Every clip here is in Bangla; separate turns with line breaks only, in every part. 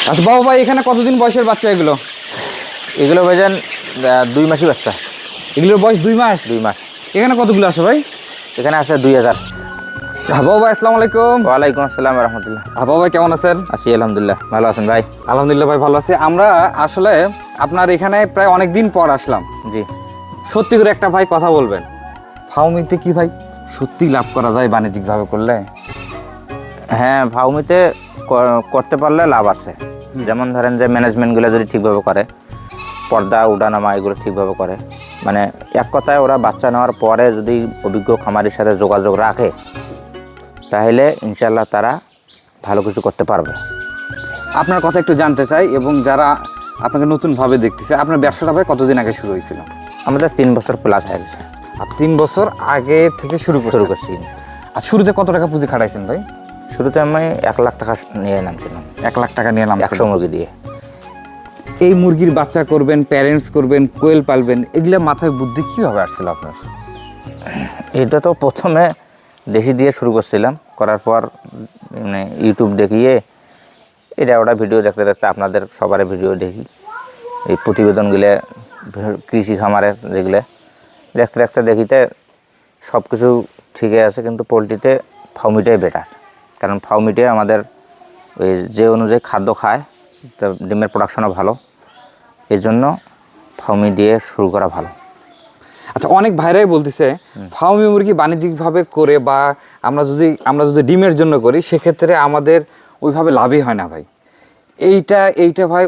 আচ্ছা বাবু ভাই, এখানে কতদিন বয়সের বাচ্চা এগুলো?
এগুলো ভাইজান 2 মাসই বাচ্চা।
এগুলোর বয়স 2 মাস?
2 মাস।
এখানে কতগুলো আছে ভাই?
এখানে আছে 2000।
বাবু ভাই আসসালামু আলাইকুম।
ওয়ালাইকুম আসসালাম রহমতুল্লাহ।
বাবু ভাই কেমন আছেন?
আছি আলহামদুলিল্লাহ, ভালো আছেন ভাই?
আলহামদুলিল্লাহ ভাই, ভালো আছি। আমরা আসলে আপনার এখানে প্রায় অনেক দিন পর আসলাম।
জি।
সত্যি করে একটা ভাই কথা বলবেন, ফার্মিতে কি ভাই সত্যি লাভ করা যায় বাণিজ্যিকভাবে করলে?
হ্যাঁ, ফার্মিতে করতে পারলে লাভ আছে। যেমন ধরেন যে ম্যানেজমেন্টগুলো যদি ঠিকভাবে করে, পর্দা উঠানামা এগুলো ঠিকভাবে করে, মানে এক কথায় ওরা বাচ্চা নেওয়ার পরে যদি অভিজ্ঞ খামারির সাথে যোগাযোগ রাখে, তাহলে ইনশাল্লাহ তারা ভালো কিছু করতে পারবে।
আপনার কথা একটু জানতে চাই, এবং যারা আপনাকে নতুনভাবে দেখতেছে, আপনার ব্যবসাটা ভাই কতদিন আগে শুরু হয়েছিল?
আমাদের 3 বছর প্লাস হয়ে গেছে।
আর 3 বছর আগে থেকে শুরু
করছি।
আর শুরুতে কত টাকা পুঁজি খাটাইছেন ভাই?
শুরুতে আমি 1 লাখ টাকা নিয়ে নামছিলাম।
1 লাখ টাকা নিয়ে নামছিলেন
100 মুরগি দিয়ে।
এই মুরগির বাচ্চা করবেন, প্যারেন্টস করবেন, কোয়েল পালবেন, এগুলো মাথায় বুদ্ধি কীভাবে আসছিল আপনার?
এটা তো প্রথমে দেশি দিয়ে শুরু করছিলাম, করার পর মানে ইউটিউব দেখিয়ে এটা ওটা ভিডিও দেখতে দেখতে আপনাদের সবার ভিডিও দেখি, এই প্রতিবেদনগুলো কৃষি খামারের যেগুলো দেখতে দেখতে দেখিতে সব কিছু ঠিকই আছে, কিন্তু পোলট্রিতে ফার্মিটাই বেটার। কারণ ফার্মিটে আমাদের ওই যে অনুযায়ী খাদ্য খায়, ডিমের প্রোডাকশনও ভালো, এই জন্য ফার্মি দিয়ে শুরু করা ভালো।
আচ্ছা, অনেক ভাইরাই বলতেছে ফার্মি মুরগি বাণিজ্যিকভাবে করে বা আমরা যদি ডিমের জন্য করি, সেক্ষেত্রে আমাদের ওইভাবে লাভই হয় না ভাই। এইটা ভাই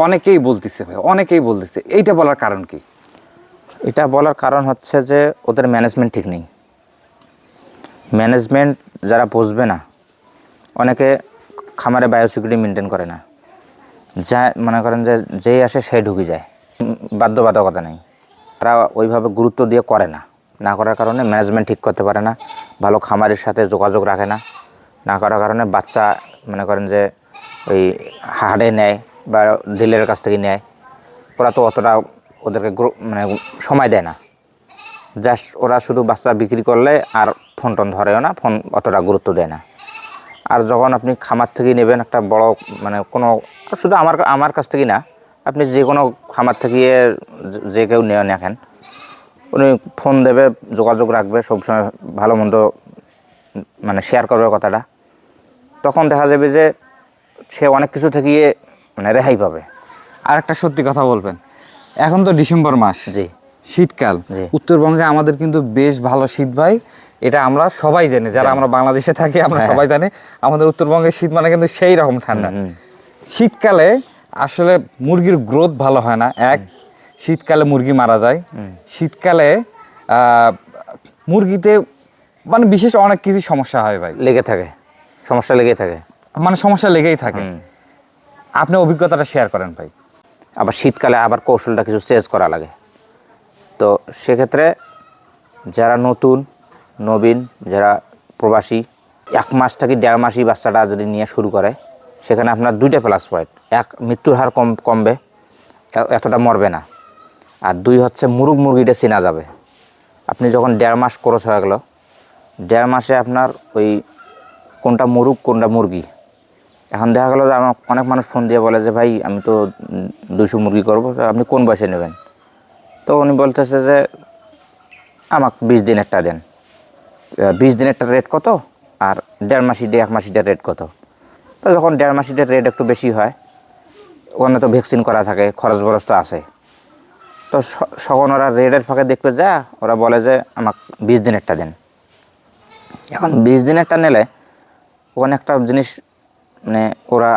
অনেকেই বলতেছে ভাই, অনেকেই বলতেছে। এইটা বলার কারণ কি?
এটা বলার কারণ হচ্ছে যে ওদের ম্যানেজমেন্ট ঠিক নেই। ম্যানেজমেন্ট যারা বুঝবে না, অনেকে খামারে বায়োসিকিউরিটি মেনটেন করে না, যা মনে করেন যে যেই আসে সেই ঢুকে যায়, বাধ্যবাধকতা নেই, তারা ওইভাবে গুরুত্ব দিয়ে করে না করার কারণে ম্যানেজমেন্ট ঠিক করতে পারে না, ভালো খামারের সাথে যোগাযোগ রাখে না করার কারণে বাচ্চা মনে করেন যে ওই হাড়ে নেয় বা ডিলারের কাছ থেকে নেয়, ওরা তো অতটা ওদেরকে মানে সময় দেয় না। জাস্ট ওরা শুধু বাচ্চা বিক্রি করলে আর ফোন টোন ধরেও না, ফোন অতটা গুরুত্ব দেয় না। আর যখন আপনি খামার থেকে নেবেন একটা বড় মানে কোনো, শুধু আমার কাছ থেকেই না, আপনি যে কোনো খামার থেকে যে কেউ নেন, উনি ফোন দেবে, যোগাযোগ রাখবে, সবসময় ভালো মন্দ মানে শেয়ার করবে কথাটা, তখন দেখা যাবে যে সে অনেক কিছু থেকে মানে রেহাই পাবে।
আর একটা সত্যি কথা বলবেন, এখন তো ডিসেম্বর মাস,
জি,
শীতকাল, উত্তরবঙ্গে আমাদের কিন্তু বেশ ভালো শীত ভাই। এটা আমরা সবাই জানি, যারা আমরা বাংলাদেশে থাকি আমরা সবাই জানি আমাদের উত্তরবঙ্গের শীত মানে কিন্তু সেই রকম ঠান্ডা। শীতকালে আসলে মুরগির গ্রোথ ভালো হয় না, শীতকালে মুরগি মারা যায়, শীতকালে মুরগিতে মানে বিশেষ অনেক কিছু সমস্যা হয় ভাই,
সমস্যা লেগেই থাকে,
মানে সমস্যা লেগেই থাকে। আপনি অভিজ্ঞতাটা শেয়ার করেন ভাই।
আবার শীতকালে আবার কৌশলটা কিছু চেঞ্জ করা লাগে। তো সেক্ষেত্রে যারা নবীন, যারা প্রবাসী, 1 মাস থেকে 1.5 মাসই বাচ্চাটা যদি নিয়ে শুরু করে, সেখানে আপনার 2টা প্লাস পয়েন্ট: 1, মৃত্যুর হার কমবে, এতটা মরবে না, আর 2 হচ্ছে মুরগিটা চেনা যাবে। আপনি যখন 1.5 মাস কোর্স হয়ে গেল, 1.5 মাসে আপনার ওই কোনটা কোনটা মুরগি, এখন দেখা গেলো যে আমার অনেক মানুষ ফোন দিয়ে বলে যে ভাই আমি তো 200 মুরগি করবো, আপনি কোন বয়সে নেবেন? তো উনি বলতেছে যে আমাকে 20 দিনেরটা দেন। 20 দিনেরটা রেট কত, আর 1.5 মাসিটা 1 মাসিটার রেট কত? তো যখন 1.5 মাসিটার রেট একটু বেশি হয়, ওখানে তো ভ্যাকসিন করা থাকে, খরচ তো আছে, তো তখন ওরা রেটের ফাঁকে দেখবে যা ওরা বলে যে আমাকে 20 দিনেরটা দেন। এখন 20 দিনেরটা নিলে ওখানে একটা জিনিস মানে ওরা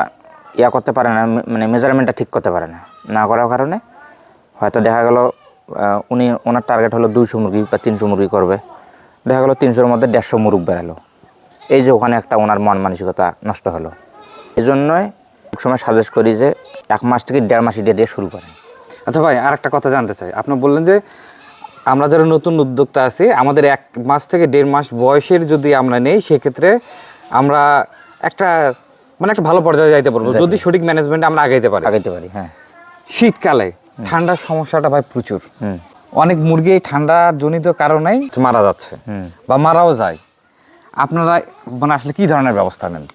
করতে পারে না, মানে মেজারমেন্টটা ঠিক করতে পারে না করার কারণে হয়তো দেখা গেল ওনার টার্গেট হলো 200 মুরগি বা 300 মুরগি করবে, দেখা গেলো 300-র মধ্যে 150 মুরগ বেরালো। এই যে ওখানে একটা ওনার মন মানসিকতা নষ্ট হলো। এই জন্যই এক সময় সাজেস্ট করি যে 1 মাস থেকে 1.5 মাস দিয়ে শুরু করেন।
আচ্ছা ভাই, আর একটা কথা জানতে চাই। আপনি বললেন যে আমরা যারা নতুন উদ্যোক্তা আছি, আমাদের 1 মাস থেকে 1.5 মাস বয়সের যদি আমরা নেই, সেক্ষেত্রে আমরা একটা ভালো পর্যায়ে যাইতে পারবো যদি সঠিক ম্যানেজমেন্ট আমরা আগাইতে পারি।
হ্যাঁ।
শীতকালে ঠান্ডার সমস্যাটা ভাই প্রচুর, অনেক মুরগি এই ঠান্ডা জনিত কারণেই মারা যাচ্ছে বা মারাও যায়। আপনারা আসলে কি ধরনের ব্যবস্থা নেন?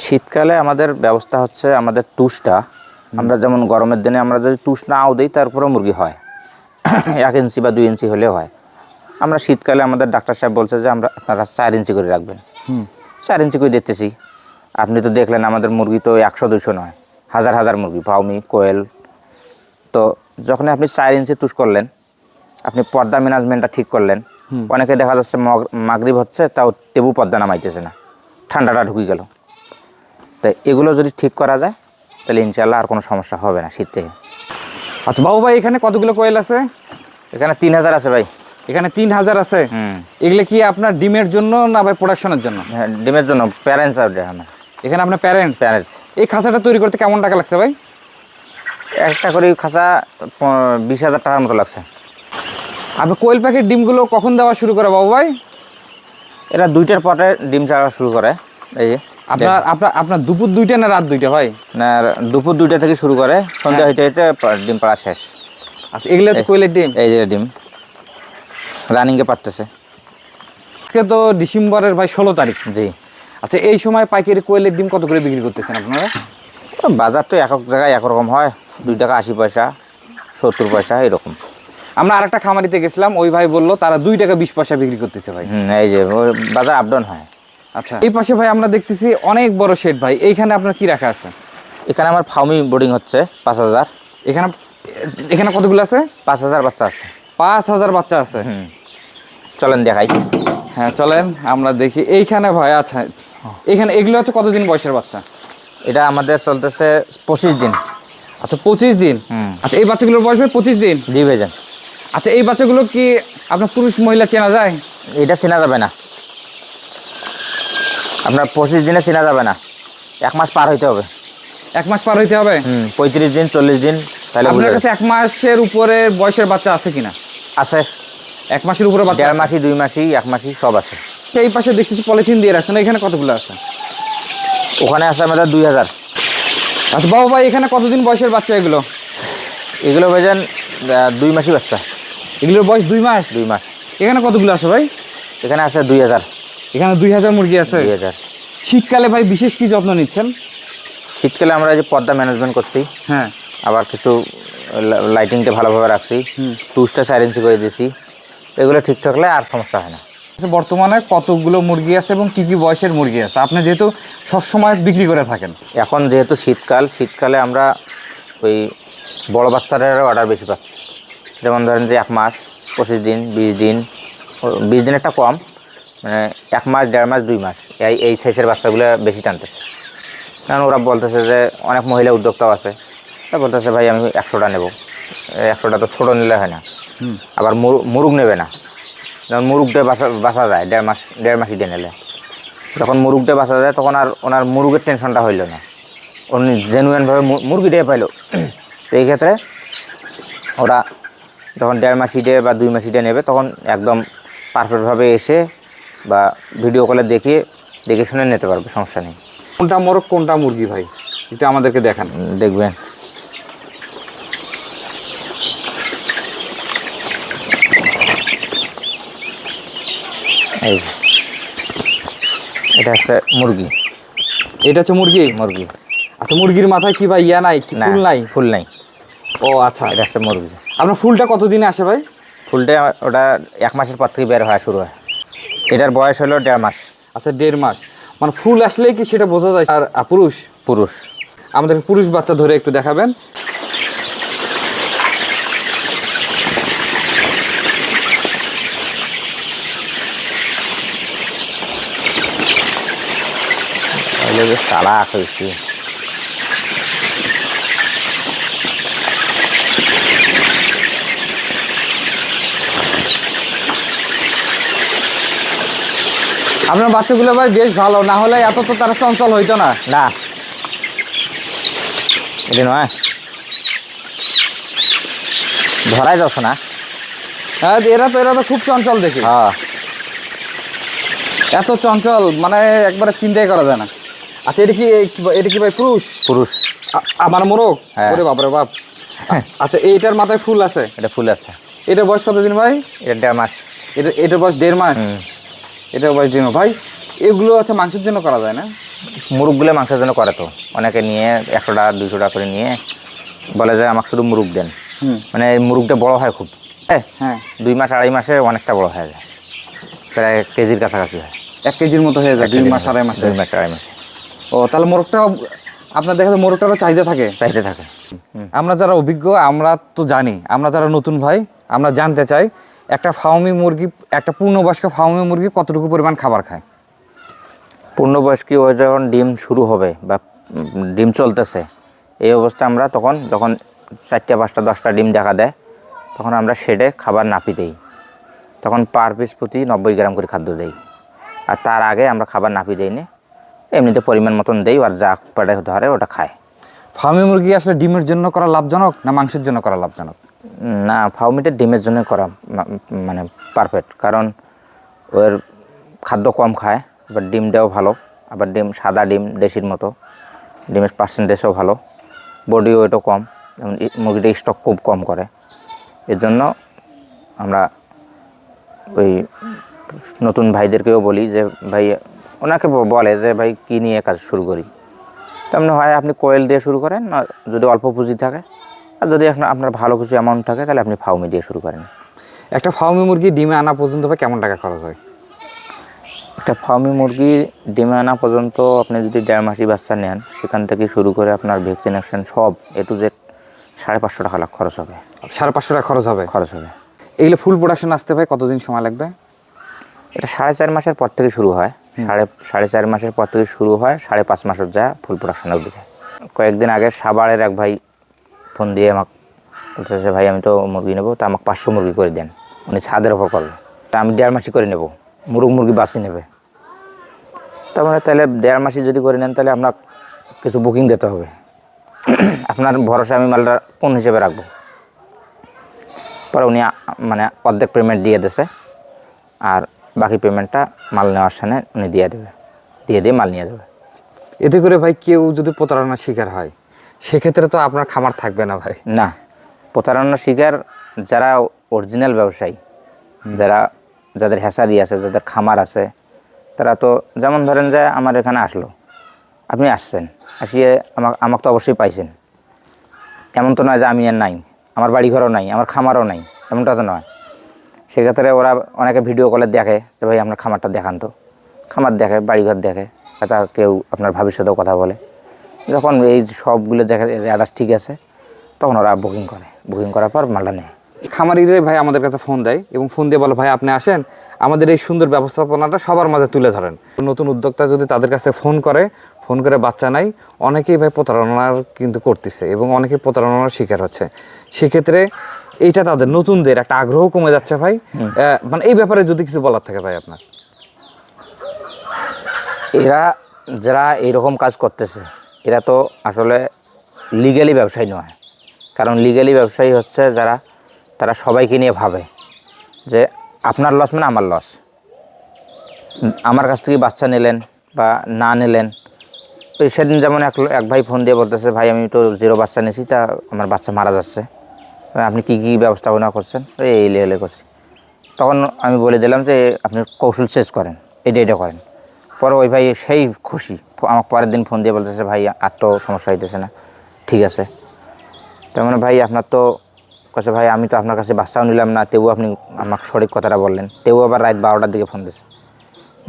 শীতকালে আমাদের ব্যবস্থা হচ্ছে আমাদের তুষটা, আমরা যেমন গরমের দিনে আমরা যদি তুষ নাও দিই তারপরে মুরগি হয় 1 ইঞ্চি বা 2 ইঞ্চি হলেও হয়। আমরা শীতকালে আমাদের ডাক্তার সাহেব বলছে যে আপনারা 4 ইঞ্চি করে রাখবেন। 4 ইঞ্চি করে দিতেছি। আপনি তো দেখলেন আমাদের মুরগি তো 100-200 নয়, হাজার হাজার মুরগি, ফাউমি, কোয়েল। তো যখন আপনি 4 ইঞ্চি তুষ করলেন, আপনি পর্দা ম্যানেজমেন্টটা ঠিক করলেন। অনেকে দেখা যাচ্ছে মাগরিব হচ্ছে তাও টেবু পর্দা নামাইতেছে না, ঠান্ডাটা ঢুকে গেল। তাই এগুলো যদি ঠিক করা যায় তাহলে ইনশাআল্লাহ আর কোনো সমস্যা হবে না শীত থেকে।
আচ্ছা বাবু ভাই, এখানে কতগুলো কোয়েল আছে?
এখানে 3000 আছে ভাই।
এখানে 3000 আছে। এগুলো কি আপনার ডিমের জন্য না ভাই প্রোডাকশনের জন্য?
হ্যাঁ, ডিমের জন্য। প্যারেন্টস আর আমার
এখানে আপনার প্যারেন্টস। এই খাঁচাটা তৈরি করতে কেমন টাকা লাগছে ভাই?
একটা করে খাঁচা 20,000 টাকার মতো লাগছে।
আপনার কোয়েল পাখির ডিমগুলো কখন দেওয়া শুরু করে বাবু ভাই?
এরা 2টার পরে ডিম ছাড়া শুরু করে। এই যে
আপনার দুপুর 2টা না রাত 2টা ভাই?
না, দুপুর 2টা থেকে শুরু করে, সন্ধ্যা হইতে হইতে ডিম পাড়া শেষ।
আচ্ছা, এগুলো হচ্ছে কোয়েলের ডিম।
এই যে ডিম রানিংয়ে পারতেছে।
আজকে তো ডিসেম্বরের ভাই 16 তারিখ।
জি।
আচ্ছা, এই সময় পাইকারি কোয়েলের ডিম কত করে বিক্রি করতেছেন আপনারা?
বাজার তো এক এক জায়গায় একরকম হয়, 2 টাকা 80 পয়সা, 70 পয়সা এরকম।
আমরা আরেকটা খামারিতে গেছিলাম, ওই ভাই বললো তারা 2 টাকা 20 পয়সা বিক্রি করতেছে ভাই।
এই যে বাজার আপডাউন হয়।
আচ্ছা, এই পাশে ভাই আমরা দেখতেছি অনেক বড় শেড ভাই, এইখানে আপনার কি রাখা আছে?
এখানে আমার ফার্মি বোর্ডিং হচ্ছে 5000।
এখানে কতগুলো আছে?
5000 বাচ্চা আছে।
5000 বাচ্চা আছে।
চলেন দেখাই।
হ্যাঁ চলেন আমরা দেখি। এইখানে ভাই আচ্ছা, এখানে এগুলো হচ্ছে কতদিন বয়সের বাচ্চা?
এটা আমাদের চলতেছে 25 দিন।
আচ্ছা 25 দিন। আচ্ছা, এই বাচ্চাগুলোর বয়স ভাই 25 দিন?
জি ভাইজান।
আচ্ছা, এই বাচ্চাগুলো কি আপনার পুরুষ মহিলা চেনা যায়?
এটা চেনা যাবে না, আপনার 25 দিনে চেনা যাবে না, 1 মাস পার হইতে হবে।
1 মাস পার হইতে হবে?
35 দিন 40 দিন। তাহলে
আপনার কাছে 1 মাসের উপরে বয়সের বাচ্চা আছে কিনা?
আছে।
1 মাসের উপরে বাচ্চা?
1.5 মাসি, 2 মাসি, 1 মাসি সব আছে।
এই পাশে দেখতেছি পলিথিন দিয়ে রাখছেন, এখানে কতগুলো আছে?
ওখানে আছে আমাদের 2000।
আচ্ছা বাবু ভাই, এখানে কতদিন বয়সের বাচ্চা এগুলো?
এগুলো ভাইজান 2 মাসি বাচ্চা।
এগুলোর বয়স 2 মাস?
2 মাস।
এখানে কতগুলো আছে ভাই?
এখানে আছে 2000।
এখানে 2000 মুরগি আছে।
2000।
শীতকালে ভাই বিশেষ কি যত্ন নিচ্ছেন?
শীতকালে আমরা এই যে পর্দা ম্যানেজমেন্ট করছি।
হ্যাঁ।
আবার কিছু লাইটিংটা ভালোভাবে রাখছি, টুসটা 4 ইঞ্চি করে দিয়েছি। এগুলো ঠিক থাকলে আর সমস্যা হয় না।
বর্তমানে কতগুলো মুরগি আছে এবং কি কি বয়সের মুরগি আছে? আপনি যেহেতু সবসময় বিক্রি করে থাকেন।
এখন যেহেতু শীতকালে আমরা ওই বড় বাচ্চাদের অর্ডার বেশি পাচ্ছি। যেমন ধরেন যে 1 মাস, 25 দিন, 20 দিন, 20 দিন একটা কম, মানে 1 মাস, 1.5 মাস, 2 মাস এই সাইজের বাচ্চাগুলো বেশি টানতেছে। কারণ ওরা বলতেছে যে অনেক মহিলা উদ্যোক্তাও আছে, তা বলতেছে ভাই আমি 100টা নেব। 100টা তো ছোটো নিলে হয় না। আবার মুরগ নেবে না, যেমন মুরগটা বাঁচা যায় 1.5 মাসি দিয়ে নিলে। যখন মুরগটা বাঁচা যায় তখন আর ওনার মুরগের টেনশনটা হইল না, উনি জেনুইনভাবে মুরগিটাই পাইল। তো এই ক্ষেত্রে ওরা যখন 1.5 মাসি ডে বা 2 মাসি ডে নেবে তখন একদম পারফেক্টভাবে এসে বা ভিডিও কলে দেখে শুনে নিতে পারবে, সমস্যা নেই।
কোনটা মোরগ কোনটা মুরগি ভাই এটা আমাদেরকে দেখান।
দেখবেন এই যে এটা হচ্ছে মুরগি।
এটা হচ্ছে মুরগি?
মুরগি।
আচ্ছা, মুরগির মাথায় কি ভাই ইয়া নাই, ফুল নাই?
ফুল নাই।
ও আচ্ছা,
এটা হচ্ছে মুরগি।
আপনার ফুলটা কতদিনে আসে ভাই?
ফুলটা ওটা 1 মাসের পর থেকে বের হওয়া শুরু হয়। এটার বয়স হলো 1.5 মাস।
আচ্ছা, 1.5 মাস। মানে ফুল আসলেই কি সেটা বোঝা যায়? আর পুরুষ আমাদের পুরুষ বাচ্চা ধরে একটু দেখাবেন।
চালাক হয়েছি।
আপনার বাচ্চাগুলো ভাই বেশ ভালো, না হলে এত তো তারা চঞ্চল হইতো না।
না এটা নয়, ধরাই যাচ্ছে না।
হ্যাঁ, এরা তো খুব চঞ্চল দেখি।
হ্যাঁ,
এত চঞ্চল মানে একবারে চিন্তাই করা যায় না। আচ্ছা, এটা কি ভাই পুরুষ? আমার মোরগ? ওরে বাপরে বাপ। আচ্ছা, এইটার মাথায় ফুল আছে?
এটা ফুল আছে।
এটার বয়স কতদিন ভাই?
এটা 1.5 মাস।
এটার বয়স 1.5 মাস। এটার বয়স 1.5 মাস। ভাই এগুলো আচ্ছা মাংসের জন্য করা যায় না?
মুরগগুলো মাংসের জন্য করে তো অনেকে নিয়ে 100 টাকা 200 টাকা করে নিয়ে বলে যে আমাকে শুধু মুরগ দেন। মানে এই মুরগটা বড় হয় খুব,
হ্যাঁ
2 মাস 2.5 মাসে অনেকটা বড় হয়ে যায়, প্রায় 1 কেজির কাছাকাছি হয়।
1 কেজির মতো হয়ে যায় 2 মাস 2.5 মাসে।
2 মাস 2.5 মাসে
ও তাহলে মোরগটা আপনার দেখা যায় মোরগটারও চাহিদা থাকে।
চাইতে থাকে।
আমরা যারা অভিজ্ঞ আমরা তো জানি, আমরা যারা নতুন ভাই আমরা জানতে চাই একটা ফার্মি মুরগি, একটা পূর্ণবয়স্ক ফার্মি মুরগি কতটুকু পরিমাণ খাবার খায়?
পূর্ণবয়স্ক ও যখন ডিম শুরু হবে বা ডিম চলতেছে এই অবস্থায় আমরা তখন যখন 4টা 5টা 10টা ডিম দেখা দেয় তখন আমরা শেডে খাবার নাপি দেই, তখন পার পিস প্রতি 90 গ্রাম করে খাদ্য দেই। আর তার আগে আমরা খাবার নাপি দেই না, এমনিতে পরিমাণ মতন দেই, আর যা পেটে ধরে ওটা খায়।
ফার্মি মুরগি আসলে ডিমের জন্য করা লাভজনক না মাংসের জন্য করা লাভজনক?
না, ফার্মিটা ডিমের জন্য করা মানে পারফেক্ট, কারণ ওর খাদ্য কম খায়, আবার ডিমটাও ভালো, আবার ডিম সাদা ডিম দেশির মতো, ডিমের পার্সেন্টেজও ভালো, বডি ওয়েটও কম, যেমন মুরগিটা স্টক খুব কম করে। এর জন্য আমরা ওই নতুন ভাইদেরকেও বলি যে ভাই, ওনাকে বলে যে ভাই কী নিয়ে কাজ শুরু করি, তেমন হয় আপনি কোয়েল দিয়ে শুরু করেন, না যদি অল্প পুঁজি থাকে, আর যদি আপনার ভালো কিছু অ্যামাউন্ট থাকে তাহলে আপনি ফার্মি দিয়ে শুরু করেন।
একটা ফার্মি মুরগি ডিমে আনা পর্যন্ত ভাই কেমন টাকা খরচ হয়?
একটা ফার্মি মুরগি ডিমে আনা পর্যন্ত আপনি যদি 1.5 মাসি বাচ্চা নেন, সেখান থেকে শুরু করে আপনার ভ্যাকসিনেশন সব A to Z 550 টাকা লাখ খরচ হবে।
550 টাকা খরচ হবে?
খরচ হবে।
এইগুলো ফুল প্রোডাকশন আসতে ভাই কতদিন সময় লাগবে?
এটা 4.5 মাসের পর থেকে শুরু হয়, 4.5 মাসের পর থেকে শুরু হয়, 5.5 মাসের যা ফুল প্রোডাকশনে উঠে যায়। কয়েকদিন আগে সাভারের এক ভাই ফোন দিয়ে আমাকে বলতেছে ভাই আমি তো মুরগি নেবো, তা আমাকে 500 মুরগি করে দেন, উনি ছাদের ওপর করবে, তা আমি 1.5 মাসি করে নেবো, মুরগি বাঁচি নেবে। তার মানে তাহলে 1.5 মাসি যদি করে নেন তাহলে আপনার কিছু বুকিং দিতে হবে। আপনার ভরসা আমি মালটা কোন হিসেবে রাখবো? পরে উনি মানে অর্ধেক পেমেন্ট দিয়ে দিয়েছে, আর বাকি পেমেন্টটা মাল নেওয়ার সময় উনি দিয়ে মাল নিয়ে যাবে।
এতে করে ভাই কেউ যদি প্রতারণার শিকার হয় সেক্ষেত্রে তো আপনার খামার থাকবে না ভাই।
না, প্রতারণার শিকার যারা অরিজিনাল ব্যবসায়ী, যাদের হ্যাসারি আছে, যাদের খামার আছে, তারা তো যেমন ধরেন যে আমার এখানে আসলো, আপনি আসছেন, আসিয়ে আমাকে তো অবশ্যই পাইছেন, এমন তো নয় যে আমি আর নাই, আমার বাড়িঘরও নাই, আমার খামারও নাই, এমনটা তো নয়। সেক্ষেত্রে ওরা অনেকে ভিডিও কলে দেখে যে ভাই আপনার খামারটা দেখান তো, খামার দেখে, বাড়িঘর দেখে, তা কেউ আপনার ভাবির সাথেও কথা বলে। যখন এই সবগুলো দেখে অ্যাড্রেস ঠিক আছে, তখন ওরা বুকিং করার পর মালটা নেয়।
খামারিদের ভাই আমাদের কাছে ফোন দেয় এবং ফোন দিয়ে বলে ভাই আপনি আসেন, আমাদের এই সুন্দর ব্যবস্থাপনাটা সবার মাঝে তুলে ধরেন। নতুন উদ্যোক্তা যদি তাদের কাছে ফোন করে বাচ্চা নাই, অনেকেই ভাই প্রতারণার কিন্তু করতেছে এবং অনেকেই প্রতারণার শিকার হচ্ছে। সেক্ষেত্রে এইটা তাদের নতুনদের একটা আগ্রহ কমে যাচ্ছে ভাই। মানে এই ব্যাপারে যদি কিছু বলার থাকে ভাই আপনার।
এরা যারা এইরকম কাজ করতেছে এরা তো আসলে লিগ্যালি ব্যবসায়ী নয়, কারণ লিগ্যালি ব্যবসায়ী হচ্ছে তারা সবাইকে নিয়ে ভাবে যে আপনার লস মানে আমার লস। আমার কাছ থেকে বাচ্চা নিলেন বা না নিলেন, ওই সেদিন যেমন এক ভাই ফোন দিয়ে বলতেছে ভাই আমি তো 0 বাচ্চা নিয়েছি, তা আমার বাচ্চা মারা যাচ্ছে, আপনি কী ব্যবস্থাপনা করছেন? এই লেভেলে করছি। তখন আমি বলে দিলাম যে আপনি কৌশল চেঞ্জ করেন, এটা করেন। পরে ওই ভাই সেই খুশি, আমাকে পরের দিন ফোন দিয়ে বলতেছে ভাই আর তো সমস্যা হইতেছে না, ঠিক আছে। তার মানে ভাই আপনার তো কাছে ভাই আমি তো আপনার কাছে বাচ্চাও নিলাম না, তেও আপনি আমাকে সঠিক কথাটা বললেন, তেও আবার রাত 12টার দিকে ফোন দিয়েছে,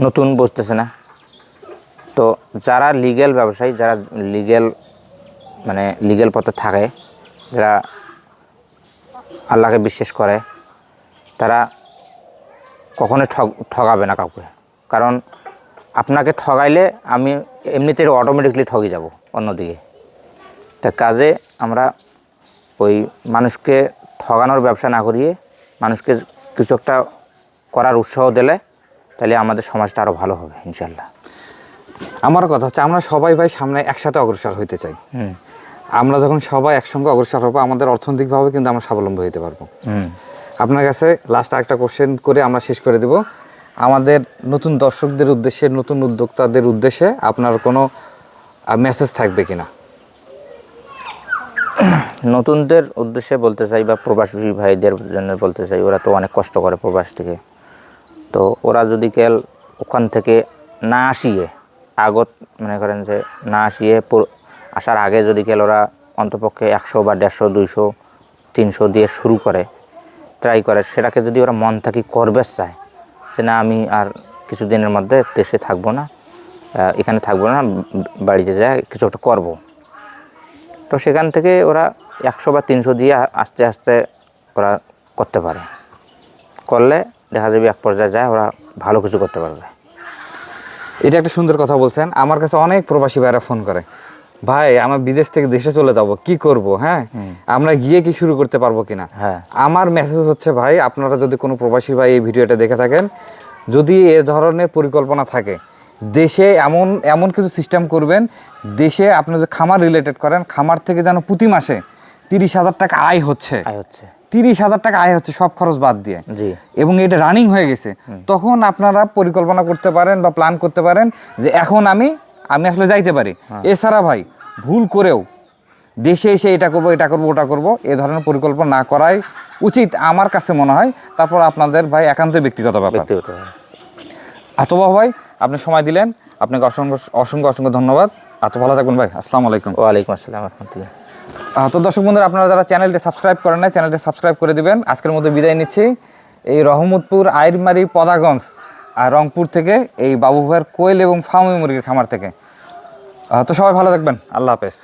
নতুন বুঝতেছে না। তো যারা লিগ্যাল ব্যবসায়ী, যারা লিগ্যাল পথে থাকে, যারা আল্লাহকে বিশ্বাস করে, তারা কখনোই ঠগাবে না কাউকে। কারণ আপনাকে ঠগাইলে আমি এমনিতে অটোমেটিকলি ঠগে যাব অন্যদিকে। তা কাজে আমরা ওই মানুষকে ঠগানোর ব্যবসা না করিয়ে মানুষকে কিছু একটা করার উৎসাহ দিলে তাহলে আমাদের সমাজটা আরও ভালো হবে ইনশাল্লাহ।
আমার কথা হচ্ছে আমরা সবাই ভাই সামনে একসাথে অগ্রসর হইতে চাই। আমরা যখন সবাই একসঙ্গে অগ্রসর হবো আমাদের অর্থনৈতিকভাবে কিন্তু আমরা স্বাবলম্বী হতে পারবো। আপনার কাছে লাস্ট একটা কোশ্চেন করে আমরা শেষ করে দেব। আমাদের নতুন দর্শকদের উদ্দেশ্যে, নতুন উদ্যোক্তাদের উদ্দেশ্যে আপনার কোনো মেসেজ থাকবে কিনা?
নতুনদের উদ্দেশ্যে বলতে চাই বা প্রবাসী ভাইদের জন্য বলতে চাই, ওরা তো অনেক কষ্ট করে প্রবাস থেকে, তো ওরা যদি ওখান থেকে না আসিয়ে আগত মনে করেন যে না আসিয়ে আসার আগে যদি কেউ ওরা অন্তপক্ষে 100 বা 150 200 300 দিয়ে শুরু করে ট্রাই করে, সেটাকে যদি ওরা মন থাকি করবে চায় যে না আমি আর কিছুদিনের মধ্যে দেশে থাকবো না, এখানে থাকবো না, বাড়িতে যায় কিছু একটা করবো, তো সেখান থেকে ওরা 100 বা 300 দিয়ে আস্তে আস্তে ওরা করতে পারে, করলে দেখা যাবে এক পর্যায়ে যায় ওরা ভালো কিছু করতে পারবে।
এটা একটা সুন্দর কথা বলছেন। আমার কাছে অনেক প্রবাসী ভাইরা ফোন করে, ভাই আমার বিদেশ থেকে দেশে চলে যাব, কি করব, হ্যাঁ আমরা গিয়ে কি শুরু করতে পারবো কিনা।
হ্যাঁ,
আমার মেসেজ হচ্ছে, ভাই আপনারা যদি কোনো প্রবাসী ভাই এই ভিডিওটা দেখে থাকেন, যদি এ ধরনের পরিকল্পনা থাকে, দেশে এমন এমন কিছু সিস্টেম করবেন, দেশে আপনি যদি খামার রিলেটেড করেন, খামার থেকে যেন প্রতি মাসে 30,000 টাকা আয় হচ্ছে, 30,000 টাকা আয় হচ্ছে সব খরচ বাদ দিয়ে,
জি,
এবং এটা রানিং হয়ে গেছে, তখন আপনারা পরিকল্পনা করতে পারেন বা প্ল্যান করতে পারেন যে এখন আমি আসলে যাইতে পারি। এছাড়া ভাই ভুল করেও দেশে এসে এটা করব ওটা করব এ ধরনের পরিকল্পনা না করাই উচিত আমার কাছে মনে হয়। তারপর আপনাদের ভাই একান্ত ব্যক্তিগত ব্যাপার। আতবা ভাই আপনি সময় দিলেন, আপনাকে অসংখ্য অসংখ্য অসংখ্য ধন্যবাদ। এত ভালো থাকবেন ভাই। আসসালামু আলাইকুম।
ওয়ালাইকুম আসসালাম রাহমাতুল্লাহ।
তো দর্শক বন্ধুরা, আপনারা যারা চ্যানেলটি সাবস্ক্রাইব করেন না, চ্যানেলটি সাবস্ক্রাইব করে দিবেন। আজকের মধ্যে বিদায় নিচ্ছি এই রহমতপুর আইরমারি পদাগঞ্জ আর রংপুর থেকে, এই বাবু ভাইয়ের কোয়েল এবং ফার্মি মুরগির খামার থেকে। তো সবাই ভালো থাকবেন। আল্লাহ হাফেজ।